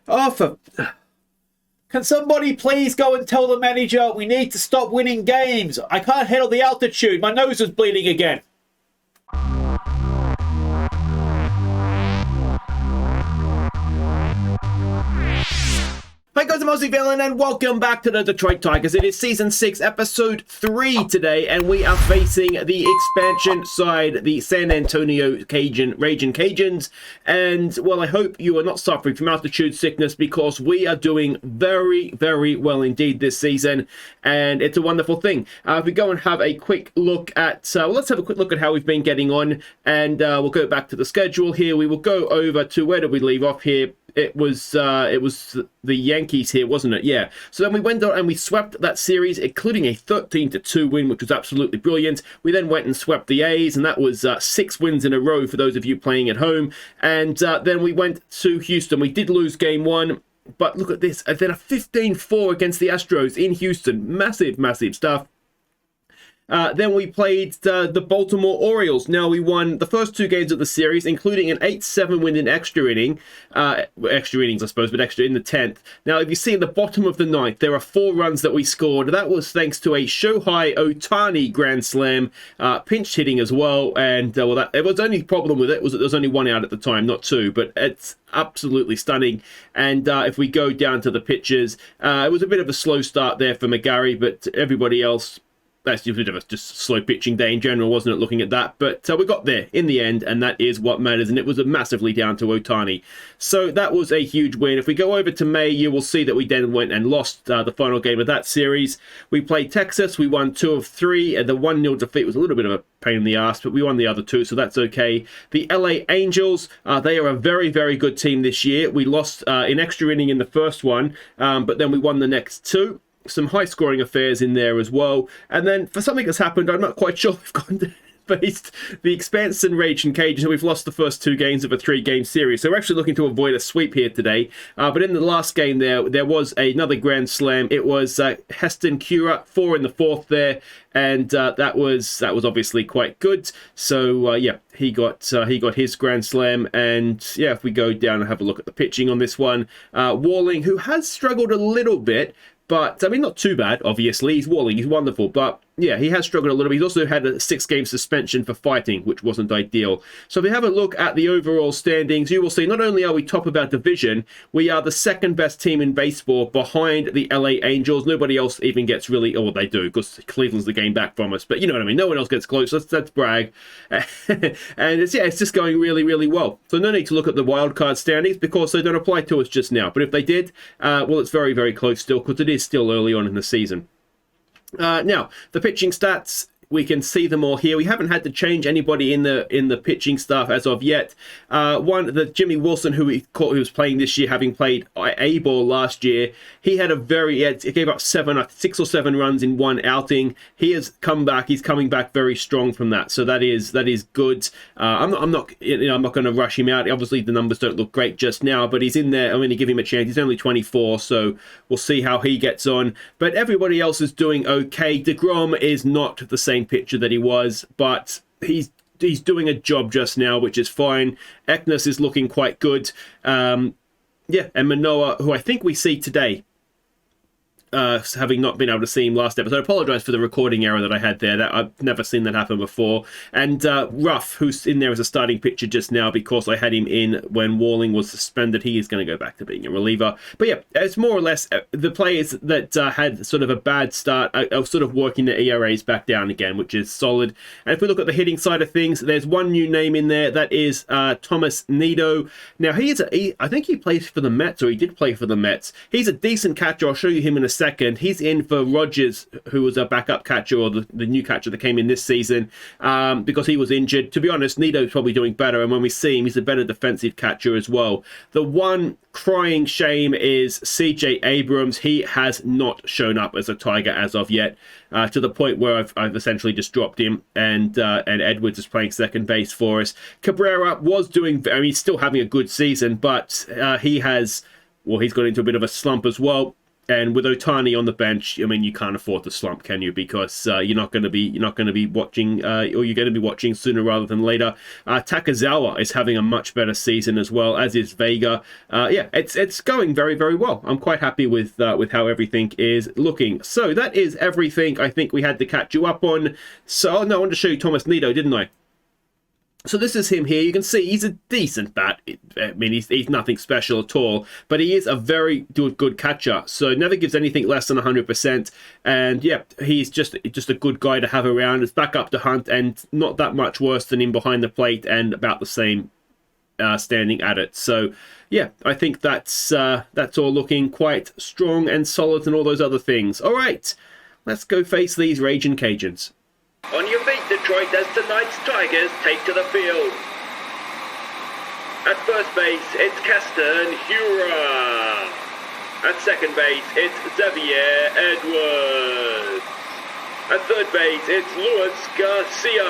Oh, can somebody please go and tell the manager we need to stop winning games? I can't handle the altitude. My nose is bleeding again. Hi guys, I'm Aussie Villain and welcome back to the Detroit Tigers. It is Season 6, Episode 3 today, and we are facing the expansion side, the San Antonio Ragin Cajuns. And, well, I hope you are not suffering from altitude sickness because we are doing very, very well indeed this season, and it's a wonderful thing. If we go and have a quick look at, let's have a quick look at how we've been getting on, and we'll go back to the schedule here. We will go over to, where did we leave off here? It was the Yankees here, wasn't it? Yeah. So then we went on and we swept that series, including a 13-2 win, which was absolutely brilliant. We then went and swept the A's, and that was 6 wins in a row for those of you playing at home. And then we went to Houston. We did lose game 1, but look at this. And then a 15-4 against the Astros in Houston. Massive, massive stuff. Then we played the Baltimore Orioles. Now, we won the first 2 games of the series, including an 8-7 win in extra innings, I suppose, but extra in the 10th. Now, if you see in the bottom of the 9th, there are 4 runs that we scored. That was thanks to a Shohei Ohtani grand slam, pinch hitting as well. And, well, it was the only problem with it was that there was only 1 out at the time, not 2. But it's absolutely stunning. And if we go down to the pitchers, it was a bit of a slow start there for McGarry, but everybody else, that's a bit of a just slow pitching day in general, wasn't it, looking at that? But we got there in the end, and that is what matters, and it was massively down to Ohtani. So that was a huge win. If we go over to May, you will see that we then went and lost the final game of that series. We played Texas. We won 2 of 3, and the 1-0 defeat was a little bit of a pain in the ass, but we won the other 2, so that's okay. The LA Angels, they are a very, very good team this year. We lost in extra inning in the first one, but then we won the next 2. Some high-scoring affairs in there as well. And then, for something that's happened, I'm not quite sure we've gone to faced the Expansion Ragin Cajuns, and we've lost the first 2 games of a 3-game series. So we're actually looking to avoid a sweep here today. But in the last game there was another grand slam. It was Heston Cura, 4 in the 4th there. And that was obviously quite good. So yeah, he got his grand slam. And yeah, if we go down and have a look at the pitching on this one, Walling, who has struggled a little bit, but, I mean, not too bad, obviously. He's Walling, he's wonderful. But, yeah, he has struggled a little bit. He's also had a 6-game suspension for fighting, which wasn't ideal. So if we have a look at the overall standings, you will see not only are we top of our division, we are the 2nd best team in baseball behind the LA Angels. Nobody else even gets really, well, they do, because Cleveland's the game back from us. But you know what I mean. No one else gets close. Let's brag. And it's just going really, really well. So no need to look at the wildcard standings because they don't apply to us just now. But if they did, well, it's very, very close still because it is still early on in the season. Now, the pitching stats, we can see them all here. We haven't had to change anybody in the pitching staff as of yet. The Jimmy Wilson, who was playing this year, having played A-ball last year, he gave up 6 or 7 runs in 1 outing. He has come back. He's coming back very strong from that. So that is good. I'm not going to rush him out. Obviously, the numbers don't look great just now, but he's in there. I'm going to give him a chance. He's only 24, so we'll see how he gets on. But everybody else is doing okay. DeGrom is not the same pitcher that he was, but he's doing a job just now, which is fine. Eknes is looking quite good. And Manoah, who I think we see today, having not been able to see him last episode. I apologize for the recording error that I had there. I've never seen that happen before. And Ruff, who's in there as a starting pitcher just now because I had him in when Walling was suspended. He is going to go back to being a reliever. But yeah, it's more or less the players that had sort of a bad start are sort of working the ERAs back down again, which is solid. And if we look at the hitting side of things, there's one new name in there. That is Thomas Nido. Now, I think he plays for the Mets, or he did play for the Mets. He's a decent catcher. I'll show you him in a second. He's in for Rogers, who was a backup catcher, or the new catcher that came in this season, because he was injured. To be honest, Nido's probably doing better, and when we see him, he's a better defensive catcher as well. The one crying shame is CJ Abrams. He has not shown up as a Tiger as of yet, to the point where I've essentially just dropped him, and Edwards is playing second base for us. Cabrera was he's still having a good season, but he's got into a bit of a slump as well. And with Ohtani on the bench, I mean, you can't afford to slump, can you? Because you're not going to be watching, or you're going to be watching sooner rather than later. Takezawa is having a much better season as well, as is Vega. Yeah, it's going very, very well. I'm quite happy with how everything is looking. So that is everything I think we had to catch you up on. So no, I wanted to show you Thomas Nido, didn't I? So this is him here. You can see he's a decent bat. I mean, he's nothing special at all, but he is a very good catcher. So never gives anything less than 100%. And yeah, he's just a good guy to have around. It's back up to Hunt, and not that much worse than him behind the plate, and about the same standing at it. So yeah, I think that's all looking quite strong and solid, and all those other things. All right, let's go face these Ragin Cajuns. On your feet, Detroit, as tonight's Tigers take to the field. At first base, it's Keston Hiura. At second base, it's Xavier Edwards. At third base, it's Luis Garcia.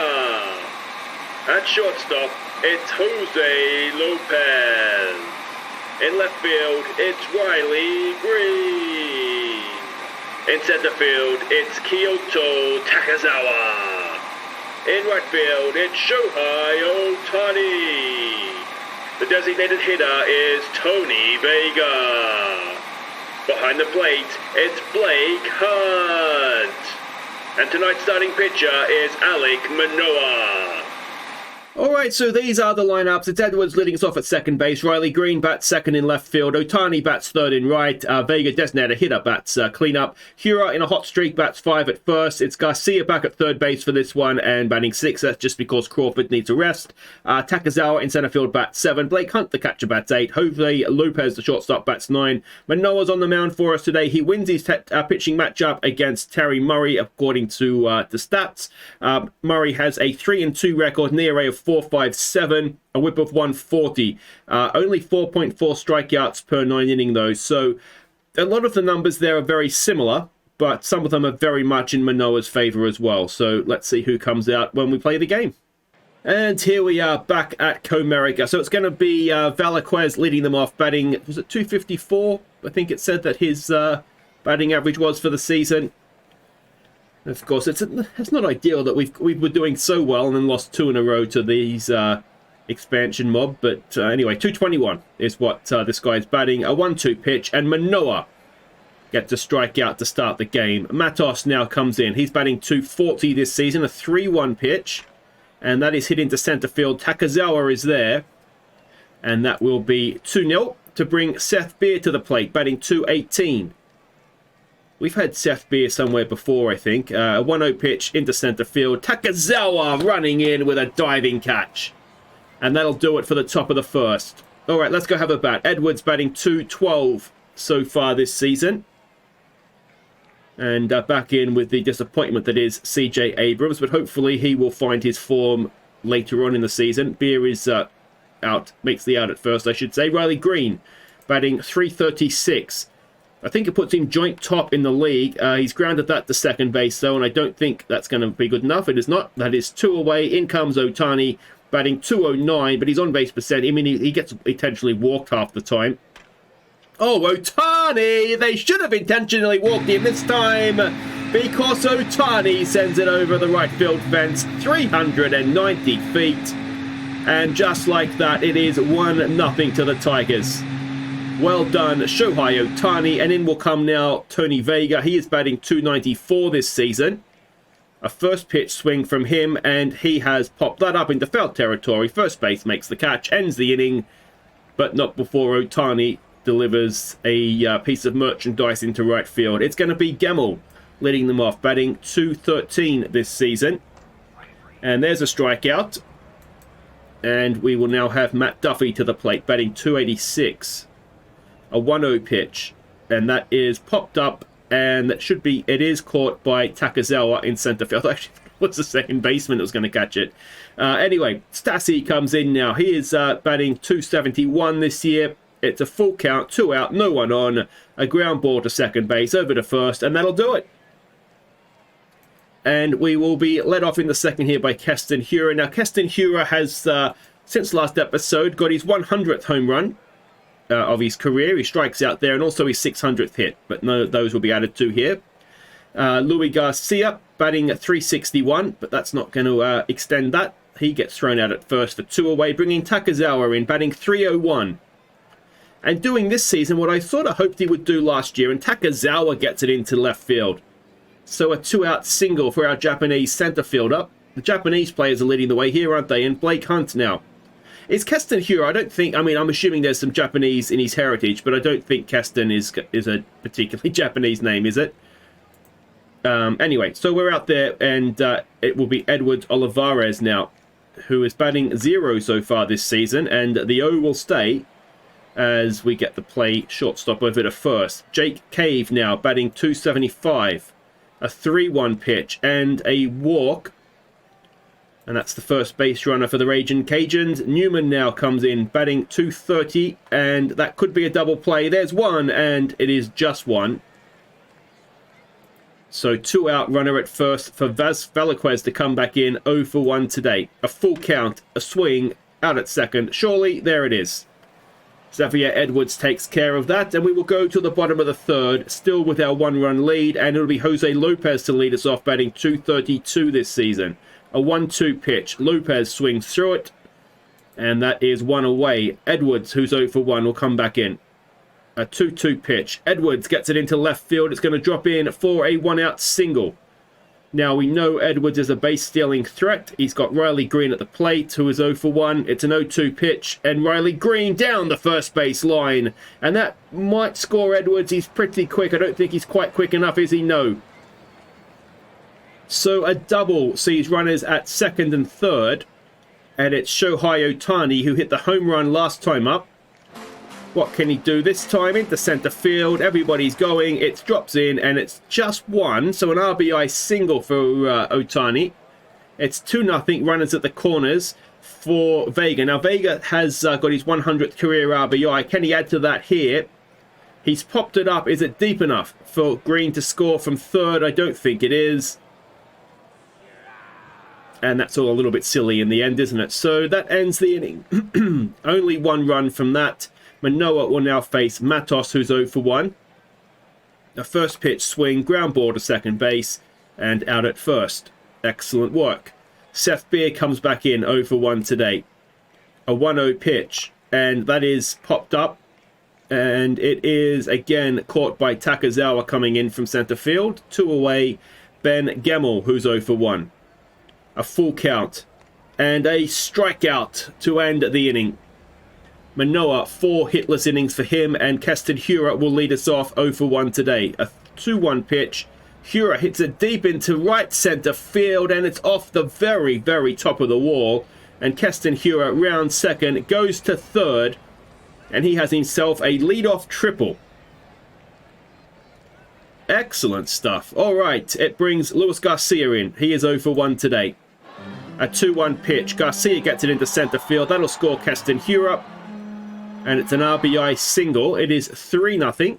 At shortstop, it's Jose Lopez. In left field, it's Riley Green. In center field, it's Kyoto Takezawa. In right field, it's Shohei Ohtani. The designated hitter is Tony Vega. Behind the plate, it's Blake Hunt. And tonight's starting pitcher is Alek Manoah. Alright, so these are the lineups. It's Edwards leading us off at second base. Riley Green bats second in left field. Ohtani bats third in right. Vega, designated hitter, bats cleanup. Hiura in a hot streak, bats 5 at first. It's Garcia back at third base for this one and batting 6. That's just because Crawford needs a rest. Takezawa in center field, bats 7. Blake Hunt, the catcher, bats 8. Jose Lopez, the shortstop, bats 9. Manoah's on the mound for us today. He wins his pitching matchup against Terry Murray, according to the stats. Murray has a 3-2 record, near of 4.57, a whip of 140, only 4.4 strikeouts per 9 inning though, so a lot of the numbers there are very similar, but some of them are very much in Manoah's favor as well. So let's see who comes out when we play the game. And here we are back at Comerica. So it's going to be Valaquez leading them off, batting, was it 254? I think it said that his batting average was for the season. Of course, it's not ideal that we were doing so well and then lost 2 in a row to these expansion mob. But anyway, 221 is what this guy's batting. A 1-2 pitch, and Manoah gets a strikeout to start the game. Matos now comes in. He's batting 240 this season, a 3-1 pitch. And that is hit into center field. Takezawa is there. And that will be 2-0 to bring Seth Beer to the plate, batting 218. We've had Seth Beer somewhere before, I think. A 1-0 pitch into center field. Takezawa running in with a diving catch. And that'll do it for the top of the first. All right, let's go have a bat. Edwards batting 212 so far this season. And back in with the disappointment that is CJ Abrams. But hopefully he will find his form later on in the season. Beer is out, makes the out at first, I should say. Riley Green batting 336. I think it puts him joint top in the league. He's grounded that to second base, though, and I don't think that's going to be good enough. It is not. That is 2 away. In comes Ohtani, batting 209, but he's on base percent. I mean, he gets intentionally walked half the time. Oh, Ohtani! They should have intentionally walked him this time, because Ohtani sends it over the right field fence, 390 feet. And just like that, it is 1-0 to the Tigers. Well done, Shohei Ohtani. And in will come now Tony Vega. He is batting 294 this season. A first pitch swing from him, and he has popped that up into foul territory. First base makes the catch, ends the inning, but not before Ohtani delivers a piece of merchandise into right field. It's going to be Gemmell leading them off, batting 213 this season. And there's a strikeout. And we will now have Matt Duffy to the plate, batting 286. A 1-0 pitch, and that is popped up, and that should be, it is caught by Takezawa in center field. Actually, what's the second baseman that was going to catch it? Anyway, Stassi comes in now. He is batting 271 this year. It's a full count, 2 out, no one on, a ground ball to second base, over to first, and that'll do it. And we will be led off in the second here by Keston Hiura. Now, Keston Hiura has, since last episode, got his 100th home run. of his career. He strikes out there, and also his 600th hit, but no, those will be added to here. Luis Garcia batting at 361, but that's not going to extend that. He gets thrown out at first for 2 away, bringing Takezawa in, batting 301. And doing this season what I sort of hoped he would do last year, and Takezawa gets it into left field. So a 2-out single for our Japanese center fielder. The Japanese players are leading the way here, aren't they? And Blake Hunt now. Is Keston Hiura? I don't think, I mean, I'm assuming there's some Japanese in his heritage, but I don't think Keston is a particularly Japanese name, is it? Anyway, so we're out there, and it will be Edwards Olivares now, who is batting 0 so far this season, and the O will stay as we get the play shortstop over to first. Jake Cave now batting 275, a 3-1 pitch and a walk, and that's the first base runner for the Ragin Cajuns. Newman now comes in batting 230, and that could be a double play. There's one, and it is just one. So 2-out runner at first for Vaz Velasquez to come back in. 0 for 1 today. A full count, a swing, out at second. Surely, there it is. Xavier Edwards takes care of that, and we will go to the bottom of the third, still with our 1-run lead, and it'll be Jose Lopez to lead us off, batting 232 this season. A 1-2 pitch. Lopez swings through it, and that is 1 away. Edwards, who's 0 for 1, will come back in. A 2-2 pitch. Edwards gets it into left field. It's going to drop in for a 1-out single. Now we know Edwards is a base-stealing threat. He's got Riley Green at the plate, who is 0 for 1. It's an 0-2 pitch, and Riley Green down the first base line. And that might score Edwards. He's pretty quick. I don't think he's quite quick enough, is he? No. So a double sees runners at second and third, and it's Shohei Ohtani, who hit the home run last time up. What can he do this time? Into center field. Everybody's going. It drops in, and it's just one. So an RBI single for Ohtani. It's 2-0. Runners at the corners for Vega. Now, Vega has got his 100th career RBI. Can he add to that here? He's popped it up. Is it deep enough for Green to score from third? I don't think it is. And that's all a little bit silly in the end, isn't it? So that ends the inning. Only 1 run from that. Manoah will now face Matos, who's 0 for 1. A first pitch swing, ground ball to second base, and out at first. Excellent work. Seth Beer comes back in, 0 for 1 today. A 1-0 pitch, and that is popped up. And it is, again, caught by Takezawa coming in from center field. 2 away, Ben Gemmell, who's 0 for 1. A full count, and a strikeout to end the inning. Manoah, 4 hitless innings for him, and Keston Hiura will lead us off 0 for 1 today. A 2-1 pitch. Hiura hits it deep into right center field, and it's off the very, very top of the wall. And Keston Hiura, round second, goes to third, and he has himself a leadoff triple. Excellent stuff. All right, it brings Luis Garcia in. He is 0 for 1 today. A 2-1 pitch. Garcia gets it into center field. That'll score Keston Hiura. And it's an RBI single. It is 3-0.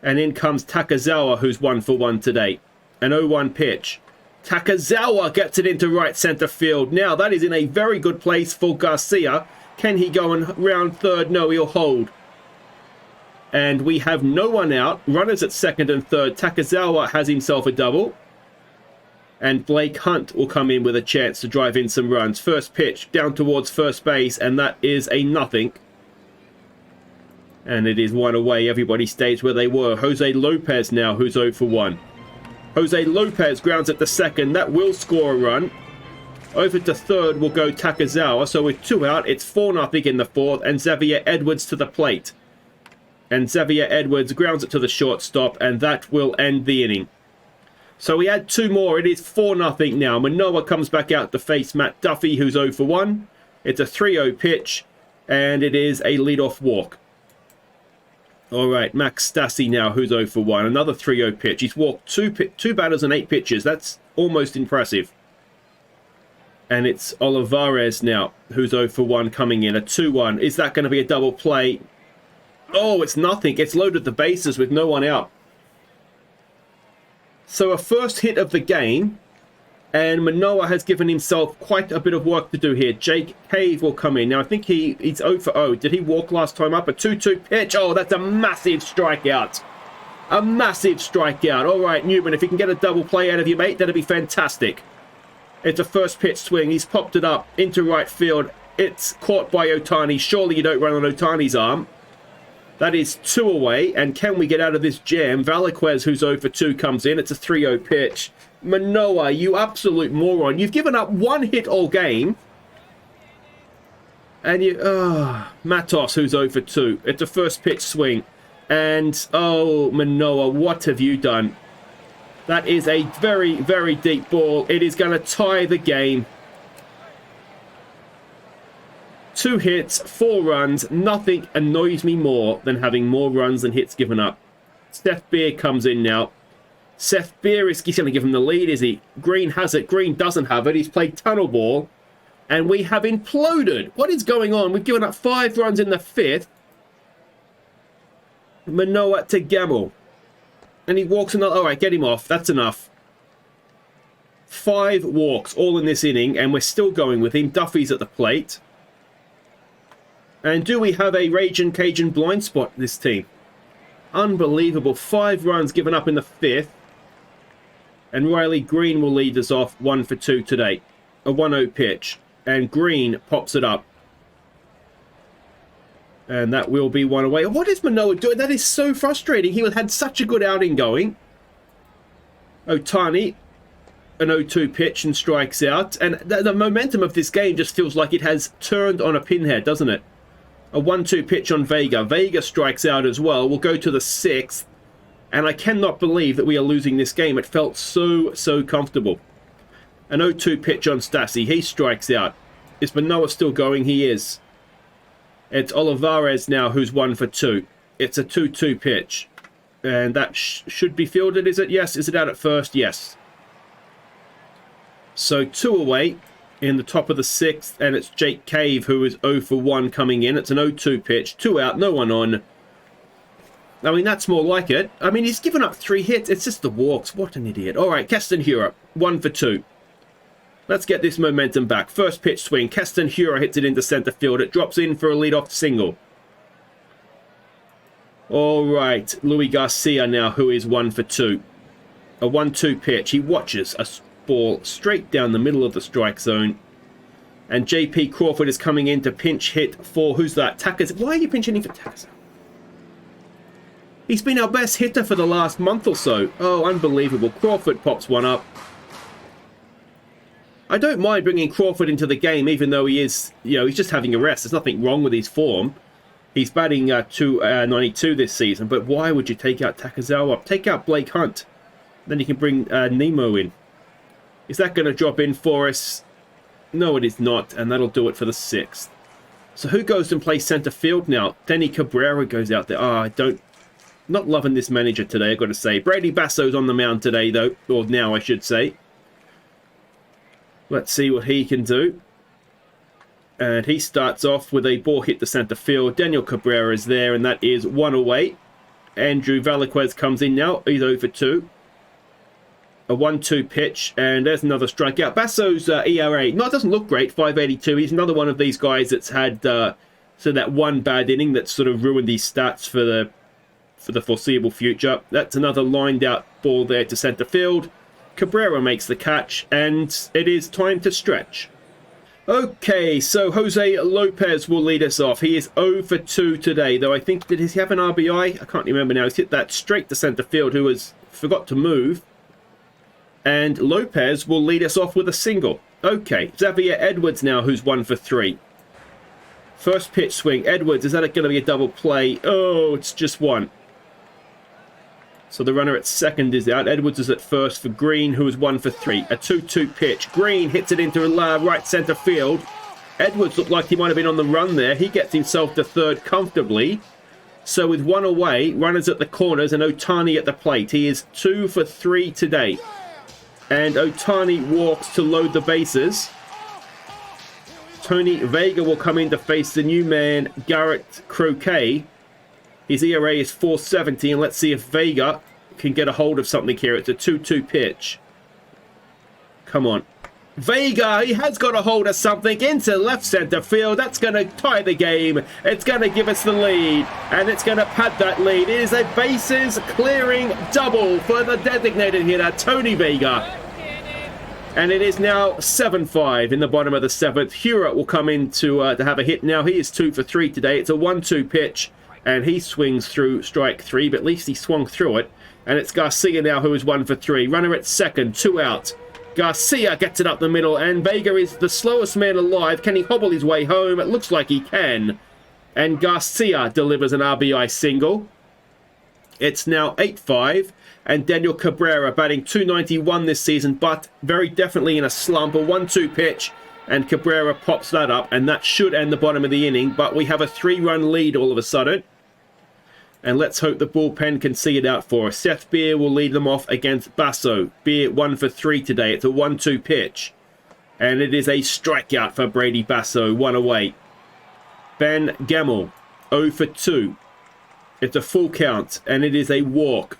And in comes Takezawa, who's 1 for 1 today. An 0-1 pitch. Takezawa gets it into right center field. Now, that is in a very good place for Garcia. Can he go and round third? No, he'll hold. And we have no one out. Runners at second and third. Takezawa has himself a double. And Blake Hunt will come in with a chance to drive in some runs. First pitch down towards first base, and that is a 0. And it is 1 away. Everybody stays where they were. Jose Lopez now, who's 0 for 1. Jose Lopez grounds at the second. That will score a run. Over to third will go Takezawa. So with 2 out, it's 4-0 in the fourth. And Xavier Edwards to the plate. And Xavier Edwards grounds it to the shortstop. And that will end the inning. So we had 2 more. It is 4-0 now. Manoah comes back out to face Matt Duffy, who's 0 for 1. It's a 3-0 pitch. And it is a leadoff walk. All right, Max Stassi now, who's 0 for 1. Another 3-0 pitch. He's walked 2 batters and 8 pitches. That's almost impressive. And it's Olivares now, who's 0 for 1, coming in. A 2-1. Is that going to be a double play? Oh, it's nothing. It's loaded the bases with no one out. So a first hit of the game And Manoah has given himself quite a bit of work to do here. Jake Cave will come in. Now, I think he's 0 for 0. Did he walk last time up? A 2-2 pitch. Oh, that's a massive strikeout. A massive strikeout. All right, Newman, if you can get a double play out of your mate, that'd be fantastic. It's a first pitch swing. He's popped it up into right field. It's caught by Ohtani. Surely you don't run on Ohtani's arm. That is 2 away. And can we get out of this jam? Vasquez, who's 0 for 2, comes in. It's a 3-0 pitch. Manoah, you absolute moron. You've given up 1 hit all game. And you... Matos, who's 0 for 2. It's a first pitch swing. And, oh, Manoah, what have you done? That is a very, very deep ball. It is going to tie the game. 2 hits, 4 runs. Nothing annoys me more than having more runs than hits given up. Seth Beer comes in now. Seth Beer is going to give him the lead, is he? Green has it. Green doesn't have it. He's played tunnel ball. And we have imploded. What is going on? We've given up 5 runs in the 5th. Manoah to Gamble. And he walks another... All right, get him off. That's enough. 5 walks, all in this inning. And we're still going with him. Duffy's at the plate. And do we have a Ragin Cajun blind spot, this team? Unbelievable. 5 runs given up in the 5th. And Riley Green will lead us off 1 for 2 today. A 1-0 pitch. And Green pops it up. And that will be 1 away. What is Manoah doing? That is so frustrating. He had such a good outing going. Ohtani, an 0-2 pitch and strikes out. And the momentum of this game just feels like it has turned on a pinhead, doesn't it? A 1-2 pitch on Vega. Vega strikes out as well. We'll go to the 6th. And I cannot believe that we are losing this game. It felt so comfortable. An 0-2 pitch on Stassi. He strikes out. Is Manoah still going? He is. It's Olivares now who's 1 for 2. It's a 2-2 pitch. And that should be fielded, is it? Yes. Is it out at first? Yes. So 2 away in the top of the 6th. And it's Jake Cave who is 0 for 1 coming in. It's an 0-2 pitch. 2 out, no one on. I mean, that's more like it. I mean, he's given up 3 hits. It's just the walks. What an idiot. All right, Keston Hura, 1 for 2. Let's get this momentum back. First pitch swing. Keston Hura hits it into center field. It drops in for a leadoff single. All right, Louis Garcia now, who is 1 for 2. A 1-2 pitch. He watches a ball straight down the middle of the strike zone. And J.P. Crawford is coming in to pinch hit for, who's that? Takas. Why are you pinch hitting for Takas? He's been our best hitter for the last month or so. Oh, unbelievable. Crawford pops one up. I don't mind bringing Crawford into the game, even though he is, he's just having a rest. There's nothing wrong with his form. He's batting 292 this season, but why would you take out Takazawa? Take out Blake Hunt. Then you can bring Nemo in. Is that going to drop in for us? No, it is not, and that'll do it for the 6th. So who goes and plays center field now? Denny Cabrera goes out there. Not loving this manager today, I've got to say. Brady Basso's on the mound today, though. Or now, I should say. Let's see what he can do. And he starts off with a ball hit to center field. Daniel Cabrera is there, and that is 1 away. Andrew Vasquez comes in now. He's 0 for 2. A 1-2 pitch, and there's another strikeout. Basso's ERA, it doesn't look great, 5.82. He's another one of these guys that's had that one bad inning that's sort of ruined his stats for the foreseeable future. That's another lined out ball there to center field. Cabrera makes the catch, and it is time to stretch. Okay, so Jose Lopez will lead us off. He is 0 for 2 today, though I think, did he have an RBI? I can't remember now. He's hit that straight to center field, who has forgot to move. And Lopez will lead us off with a single. Okay, Xavier Edwards now, who's 1 for 3. First pitch swing. Edwards, is that going to be a double play? Oh, it's just 1. So the runner at second is out. Edwards is at first for Green, who is 1 for 3. A 2-2 pitch. Green hits it into right center field. Edwards looked like he might have been on the run there. He gets himself to third comfortably. So with 1 away, runners at the corners and Ohtani at the plate. He is 2 for 3 today. And Ohtani walks to load the bases. Tony Vega will come in to face the new man, Garrett Croquet. His ERA is 4.70, and let's see if Vega can get a hold of something here. It's a 2-2 pitch. Come on. Vega, he has got a hold of something into left center field. That's going to tie the game. It's going to give us the lead, and it's going to pad that lead. It is a bases clearing double for the designated hitter, Tony Vega. And it is now 7-5 in the bottom of the 7th. Hura will come in to have a hit now. He is 2 for 3 today. It's a 1-2 pitch, and he swings through strike 3, but at least he swung through it. And it's Garcia now who is 1 for 3. Runner at second, 2 out. Garcia gets it up the middle, and Vega is the slowest man alive. Can he hobble his way home? It looks like he can. And Garcia delivers an RBI single. It's now 8-5. And Daniel Cabrera batting .291 this season, but very definitely in a slump. A 1-2 pitch, and Cabrera pops that up, and that should end the bottom of the inning. But we have a 3-run lead all of a sudden. And let's hope the bullpen can see it out for us. Seth Beer will lead them off against Basso. Beer 1 for 3 today. It's a 1-2 pitch. And it is a strikeout for Brady Basso, 1 away. Ben Gemmell, 0 for 2. It's a full count, and it is a walk.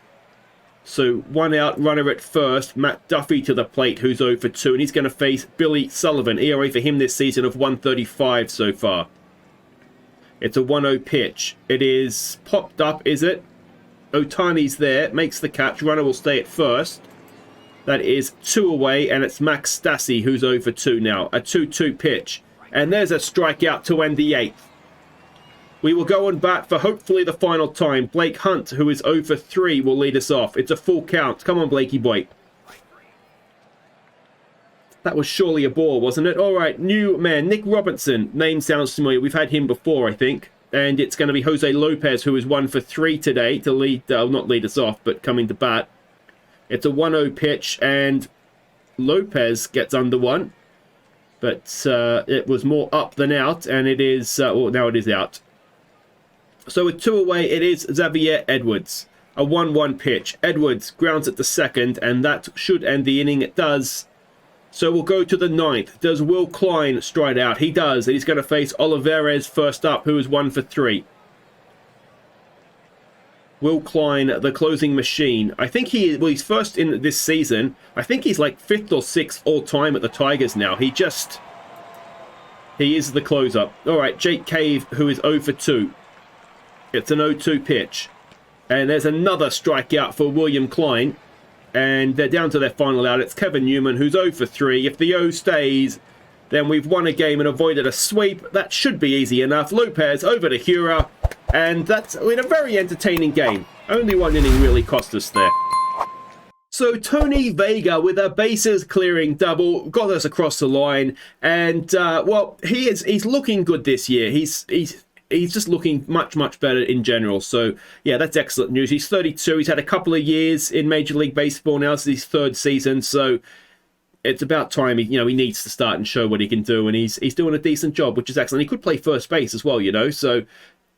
So 1 out, runner at first. Matt Duffy to the plate, who's 0 for 2. And he's going to face Billy Sullivan. ERA for him this season of 1.35 so far. It's a 1-0 pitch. It is popped up, is it? Otani's there, makes the catch. Runner will stay at first. That is 2 away, and it's Max Stassi who's 0 for 2 now. A 2-2 pitch. And there's a strikeout to end the 8th. We will go on bat for hopefully the final time. Blake Hunt, who is 0 for 3, will lead us off. It's a full count. Come on, Blakey boy. That was surely a ball, wasn't it? All right, new man, Nick Robinson. Name sounds familiar. We've had him before, I think. And it's going to be Jose Lopez, who is 1 for 3 today to lead, not lead us off, but coming to bat. It's a 1-0 pitch, and Lopez gets under one. But it was more up than out, and it is, well, now it is out. So with 2 away, it is Xavier Edwards. A 1-1 pitch. Edwards grounds it to second, and that should end the inning. It does. So we'll go to the 9th. Does Will Klein stride out? He does. He's going to face Olivares first up, who is 1 for 3. Will Klein, the closing machine. I think he's first in this season. I think he's like 5th or 6th all time at the Tigers now. He is the closer. All right, Jake Cave, who is 0 for 2. It's an 0-2 pitch. And there's another strikeout for William Klein. And they're down to their final out. It's Kevin Newman, who's 0 for 3. If the O stays, then we've won a game and avoided a sweep. That should be easy enough. Lopez over to Hura. And that's in a very entertaining game. Only 1 inning really cost us there. So Tony Vega with a bases clearing double got us across the line. And, well, he's looking good this year. He's just looking much, much better in general. So, yeah, that's excellent news. He's 32. He's had a couple of years in Major League Baseball now. This is his 3rd season. So, it's about time he needs to start and show what he can do. And he's doing a decent job, which is excellent. He could play first base as well, So,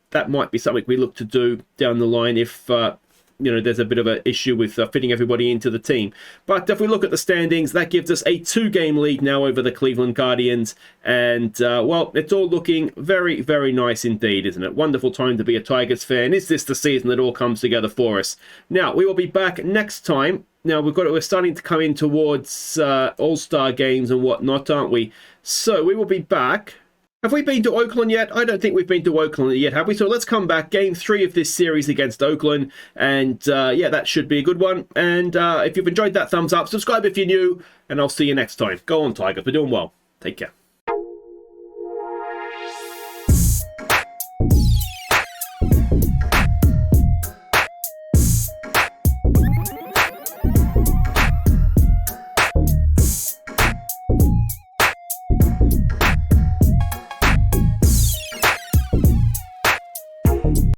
that might be something we look to do down the line if, there's a bit of an issue with fitting everybody into the team. But if we look at the standings, that gives us a 2-game lead now over the Cleveland Guardians. And, well, it's all looking very, very nice indeed, isn't it? Wonderful time to be a Tigers fan. Is this the season that all comes together for us? Now, we will be back next time. Now, we're starting to come in towards All-Star games and whatnot, aren't we? So, we will be back. Have we been to Oakland yet? I don't think we've been to Oakland yet, have we? So let's come back. Game 3 of this series against Oakland. And, yeah, that should be a good one. And if you've enjoyed that, thumbs up. Subscribe if you're new. And I'll see you next time. Go on, Tigers. We're doing well. Take care.